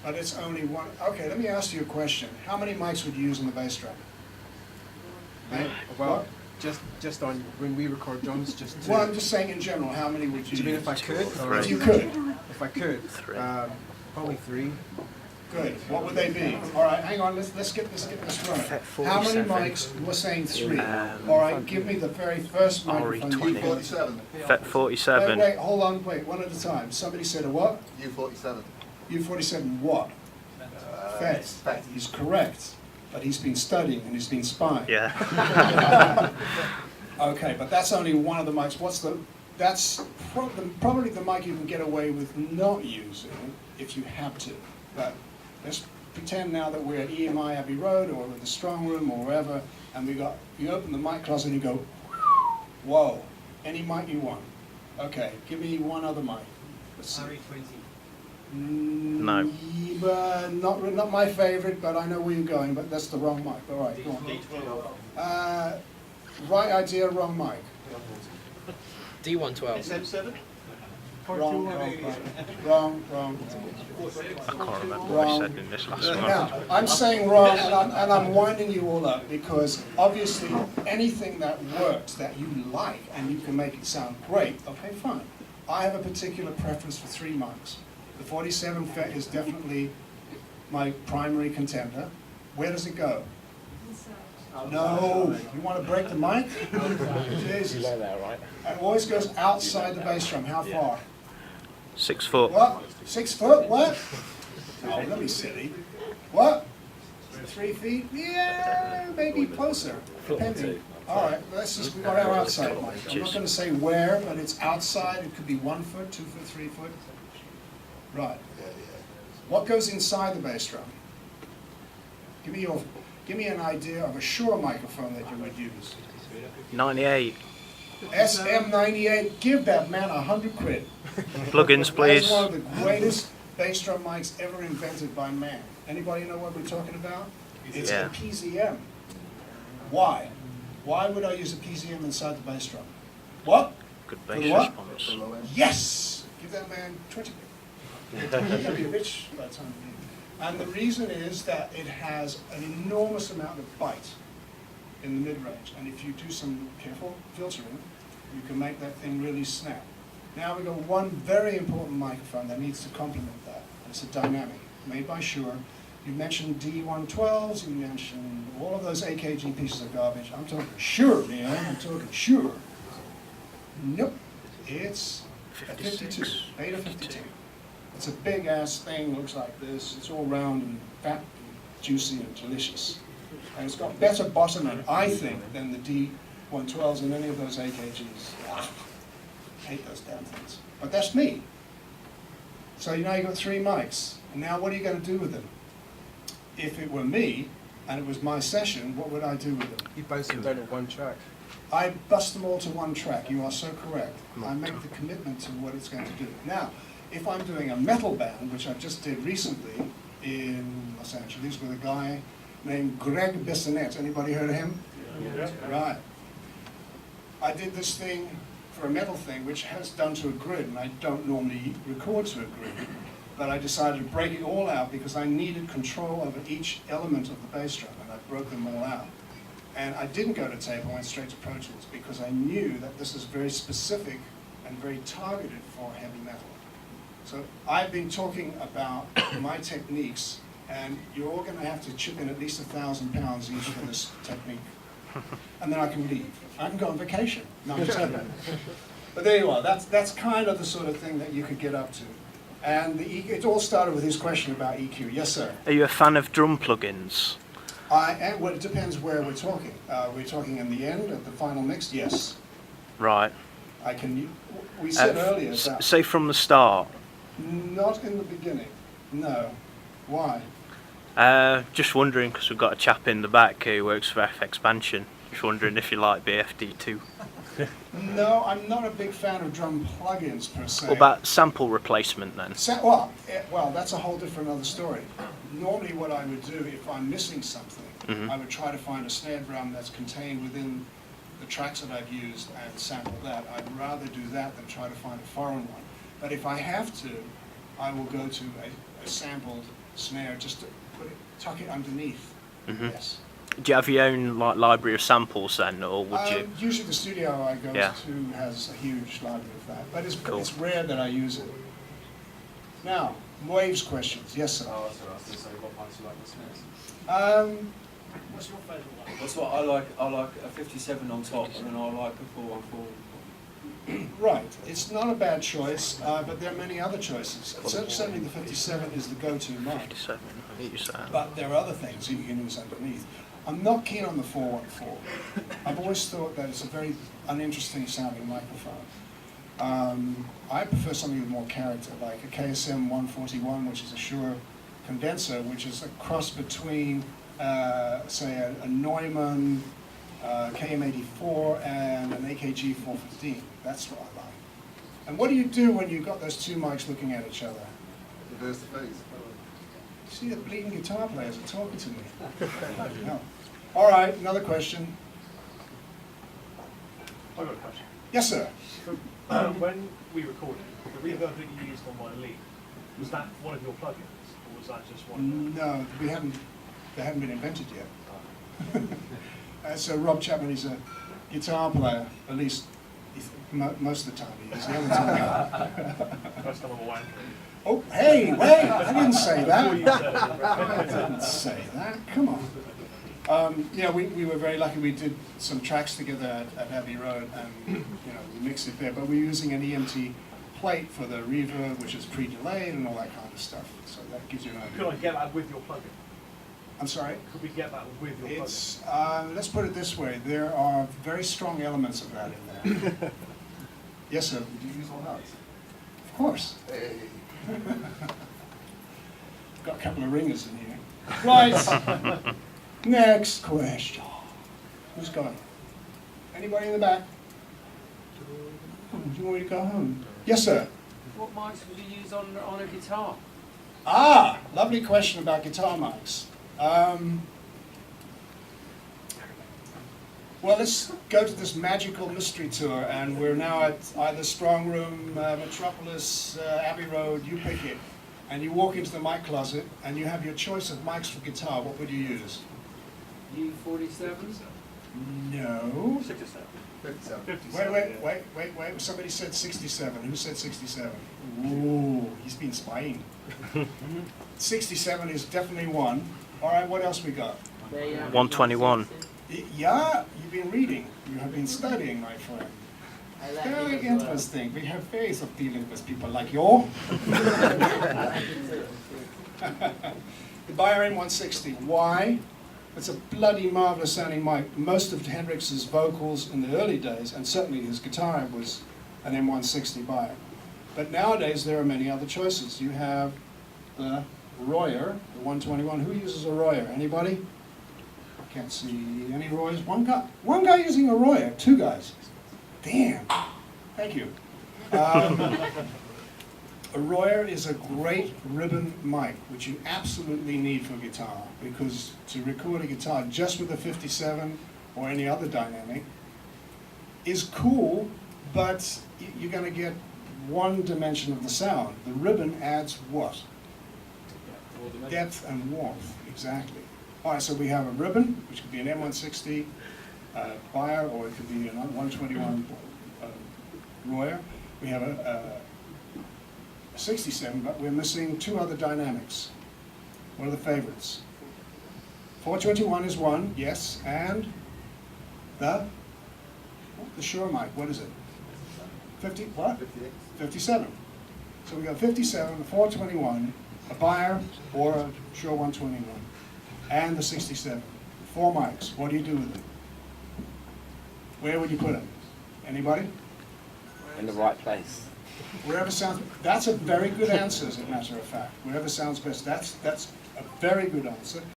But it's only one. Okay, let me ask you a question. How many mics would you use on the bass drum? Well, just on when we record drums, just to... Well, I'm just saying in general, how many would you Do you mean use? if I could? If you could. If I could, probably 3. Good. What would they be? All right, hang on. Let's get this right. How many mics? We're saying 3. All right, give me the very first microphone. U47. FET 47. Wait, hold on. Wait, one at a time. Somebody said a what? U47. U47 what? FET. He's correct, but he's been studying and he's been spying. Yeah. Okay, but that's only one of the mics. That's probably the mic you can get away with not using if you have to. But let's pretend now that we're at EMI Abbey Road or at the Strong Room or wherever, and you open the mic closet and you go, whoa, any mic you want. Okay, give me one other mic. Let's see. No. Not my favorite, but I know where you're going, but that's the wrong mic. All right, go on. Right idea, wrong mic. D112. SM7? Wrong. I can't remember what I said in this last one. Now, I'm saying wrong, and I'm winding you all up, because obviously anything that works, that you like, and you can make it sound great, okay, fine. I have a particular preference for 3 mics. The 47 FET is definitely my primary contender. Where does it go? No, you want to break the mic? Jesus. You like that, right? It always goes outside the bass drum. How far? 6 foot. What? 6 foot? What? Oh, let me silly. What? 3 feet? Yeah, maybe closer, depending. All right, let's just go our outside mic. I'm not going to say where, but it's outside. It could be 1 foot, 2 foot, 3 foot. Right. What goes inside the bass drum? Give me an idea of a Shure microphone that you would use. 98. SM98. Give that man 100 quid. Plugins, please. That's one of the greatest bass drum mics ever invented by man. Anybody know what we're talking about? It's a PZM. Why? Why would I use a PZM inside the bass drum? What? Good bass response. Yes! Give that man 20 quid. He's going to be rich by the time. And the reason is that it has an enormous amount of bite in the mid-range. And if you do some careful filtering, you can make that thing really snap. Now we've got one very important microphone that needs to complement that. It's a dynamic, made by Shure. You mentioned D112s, you mentioned all of those AKG pieces of garbage. I'm talking Shure, man, I'm talking Shure. Nope, it's a 52, Beta 52. It's a big ass thing, looks like this. It's all round and fat, and juicy and delicious. And it's got better bottom end, I think, than the D112s and any of those AKGs. I hate those damn things. But that's me. So now you've got 3 mics. And now what are you going to do with them? If it were me, and it was my session, what would I do with them? You both them down at 1 track. I bust them all to 1 track. You are so correct. I make the commitment to what it's going to do. Now, if I'm doing a metal band, which I just did recently in Los Angeles with a guy named Greg Bissonette. Anybody heard of him? Yeah. Right. I did this thing for a metal thing, which has done to a grid, and I don't normally record to a grid. But I decided to break it all out because I needed control over each element of the bass drum, and I broke them all out. And I didn't go to tape, I went straight to Pro Tools because I knew that this is very specific and very targeted for heavy metal. So I've been talking about my techniques, and you're all going to have to chip in at least £1,000 each for this technique. And then I can leave. I can go on vacation. No, I'm joking. But there you are. That's kind of the sort of thing that you could get up to. And it all started with his question about EQ. Yes, sir? Are you a fan of drum plugins? Well, it depends where we're talking. We're talking in the end, at the final mix? Yes. Right. We said earlier that... Say from the start. Not in the beginning, no. Why? Just wondering, because we've got a chap in the back who works for F Expansion. Just wondering if you like BFD too. No, I'm not a big fan of drum plugins per se. What about sample replacement then? Well, that's a whole different other story. Normally what I would do if I'm missing something, I would try to find a snare drum that's contained within the tracks that I've used and sample that. I'd rather do that than try to find a foreign one. But if I have to, I will go to a sampled snare just to tuck it underneath. Mhm. Yes. Do you have your own like library of samples then, or would you? Usually the studio I go Yeah. to has a huge library of that, but Cool. it's rare that I use it. Now, Waves questions. Yes, sir. Oh, that's what I was going to say. What ones do you like the Smiths? What's your favourite one? That's what I like a 57 on top, and then I like a 414. Right, it's not a bad choice, but there are many other choices. Certainly the 57 is the go-to mic, 57. I get you saying. but there are other things you can use underneath. I'm not keen on the 414. I've always thought that it's a very uninteresting sounding microphone. I prefer something with more character, like a KSM 141, which is a Shure condenser, which is a cross between, say, a Neumann KM84 and an AKG 415. That's what I like. And what do you do when you've got those two mics looking at each other? Reverse the phase. See, the bleeding guitar players are talking to me. No. All right, another question. I've got a question. Yes, sir. When we recorded, the reverb that you used on my lead, was that one of your plugins, or was that just one? No, they haven't been invented yet. So Rob Chapman, he's a guitar player, at least most of the time he is. The other time. First time I'm a wanker. Oh, hey, wait! I didn't say Before you that. said it. I didn't say that. Come on. Yeah, we were very lucky. We did some tracks together at Abbey Road, and we mixed it there. But we're using an EMT plate for the reverb, which is pre-delayed and all that kind of stuff. So that gives you an idea. Could I get that with your plugin? I'm sorry. Could we get that with your plugin? It's let's put it this way: there are very strong elements of that in there. Yes, sir. Did you use all that? Of course. Hey. Got a couple of ringers in here. Right. Next question. Who's going? Anybody in the back? Oh, do you want me to go home? Yes, sir. What mics would you use on a guitar? Ah, lovely question about guitar mics. Well, let's go to this magical mystery tour, and we're now at either Strong Room, Metropolis, Abbey Road, you pick it. And you walk into the mic closet, and you have your choice of mics for guitar. What would you use? U47s? No. 67. 57. Wait. Somebody said 67. Who said 67? Ooh, he's been spying. 67 is definitely one. All right, what else we got? 121. Yeah, you've been reading. You have been studying, my friend. Very interesting. We have ways of dealing with people like you. The Bayer M160. Why? It's a bloody marvelous sounding mic. Most of Hendrix's vocals in the early days, and certainly his guitar, was an M160 Bayer. But nowadays there are many other choices. You have the Royer, the 121. Who uses a Royer? Anybody? Can't see any Royers. One guy using a Royer. Two guys. Damn. Thank you. A Royer is a great ribbon mic, which you absolutely need for guitar, because to record a guitar just with a 57 or any other dynamic is cool, but you're going to get one dimension of the sound. The ribbon adds what? Depth and warmth, exactly. All right, so we have a ribbon, which could be an M160 Bayer, or it could be a 121 Royer. We have a 67, but we're missing two other dynamics. What are the favorites? 421 is one, yes, and the Shure mic, what is it? 50, what? 58. 57. So we got 57, a 421, a Bayer, or a Shure 121, and the 67. Four mics. What do you do with them? Where would you put them? Anybody? In the right place. Wherever sounds. That's a very good answer, as a matter of fact. Wherever sounds best. That's a very good answer.